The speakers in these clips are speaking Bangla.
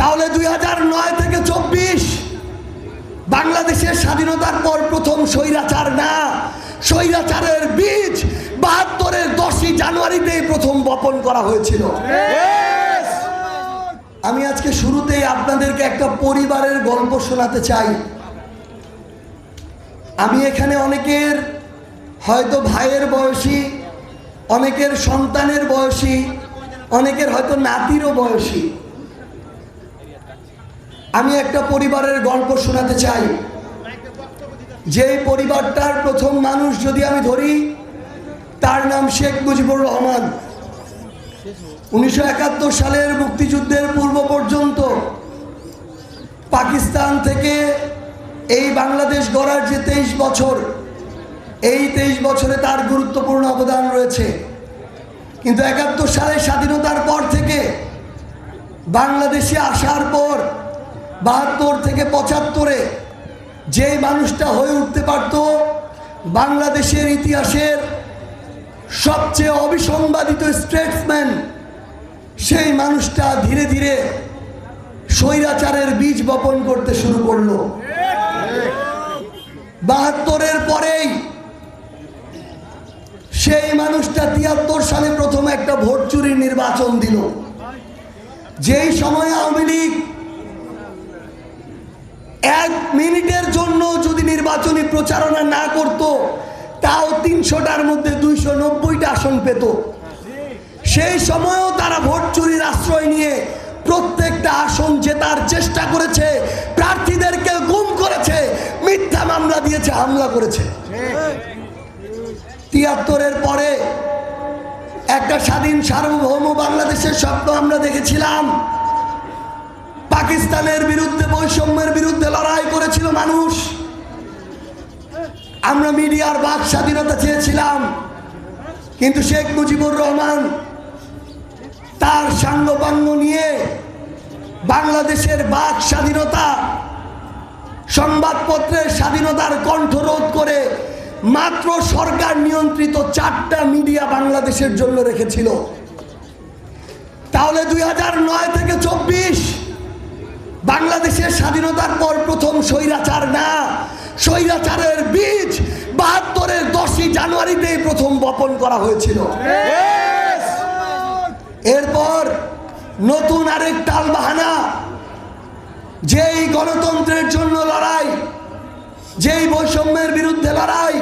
তাহলে 2009 থেকে 24 বাংলাদেশের স্বাধীনতার পর প্রথম স্বৈরাচার না, স্বৈরাচারের বীজ 72-এর 10ই জানুয়ারিতে প্রথম বপন করা হয়েছিল। আমি আজকে শুরুতেই আপনাদেরকে একটা পরিবারের গল্প শোনাতে চাই। আমি এখানে অনেকের হয়তো ভাইয়ের বয়সী, অনেকের সন্তানের বয়সী, অনেকের হয়তো নাতিরও বয়সী। আমি একটা পরিবারের গল্প শোনাতে চাই, যেই পরিবারটার প্রথম মানুষ যদি আমি ধরি, তার নাম শেখ মুজিবুর রহমান। 1971 সালের মুক্তিযুদ্ধের পূর্ব পর্যন্ত পাকিস্তান থেকে এই বাংলাদেশ গড়ার যে 23 বছর, এই 23 বছরে তার গুরুত্বপূর্ণ অবদান রয়েছে। কিন্তু 71 সালের স্বাধীনতার পর থেকে বাংলাদেশে আসার পর 72 থেকে 75-এ যেই মানুষটা হয়ে উঠতে পারত বাংলাদেশের ইতিহাসের সবচেয়ে অবিসংবাদিত স্টেটসম্যান, সেই মানুষটা ধীরে ধীরে স্বৈরাচারের বীজ বপন করতে শুরু করলো। 72-এর পরেই সেই মানুষটা 73 সালে প্রথম একটা ভোট চুরির নির্বাচন দিল। যেই সময় আওয়ামী লীগ 1 মিনিটের জন্য যদি নির্বাচনী প্রচারণা না করত, তাও 300টার মধ্যে 290টা আসন পেত। সেই সময়ও তারা ভোট চুরির আশ্রয় নিয়ে প্রত্যেকটা আসন জেতার চেষ্টা করেছে, প্রার্থীদেরকে গুম করেছে, মিথ্যা মামলা দিয়েছে, হামলা করেছে। 73-এর পরে একটা স্বাধীন সার্বভৌম বাংলাদেশের স্বপ্ন আমরা দেখেছিলাম। পাকিস্তানের বিরুদ্ধে, বৈষম্যের বিরুদ্ধে লড়াই করেছিল মানুষ। আমরা মিডিয়ার বাক স্বাধীনতা চেয়েছিলাম, কিন্তু শেখ মুজিবুর রহমান তার সাঙ্গপাঙ্গ নিয়ে বাংলাদেশের বাক স্বাধীনতা, সংবাদপত্রের স্বাধীনতার কণ্ঠরোধ করে মাত্র সরকার নিয়ন্ত্রিত 4টা মিডিয়া বাংলাদেশের জন্য রেখেছিল। তাহলে 2009 থেকে 24 বাংলাদেশের স্বাধীনতার পর প্রথম স্বৈরাচার না, স্বৈরাচারের বীজ 72-এর 10ই জানুয়ারিতে প্রথম বপন করা হয়েছিল। এরপর নতুন আরেক টালবাহানা, যেই গণতন্ত্রের জন্য লড়াই, যেই বৈষম্যের বিরুদ্ধে লড়াই,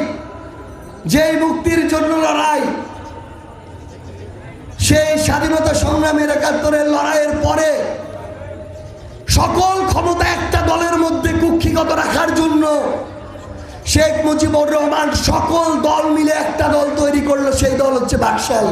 যেই মুক্তির জন্য লড়াই, সেই স্বাধীনতা সংগ্রামের 71-এর লড়াইয়ের পরে সকল ক্ষমতা একটা দলের মধ্যে কুক্ষিগত রাখার জন্য শেখ মুজিবুর রহমান সকল দল মিলে একটা দল তৈরি করলো। সেই দল হচ্ছে বাকশাল।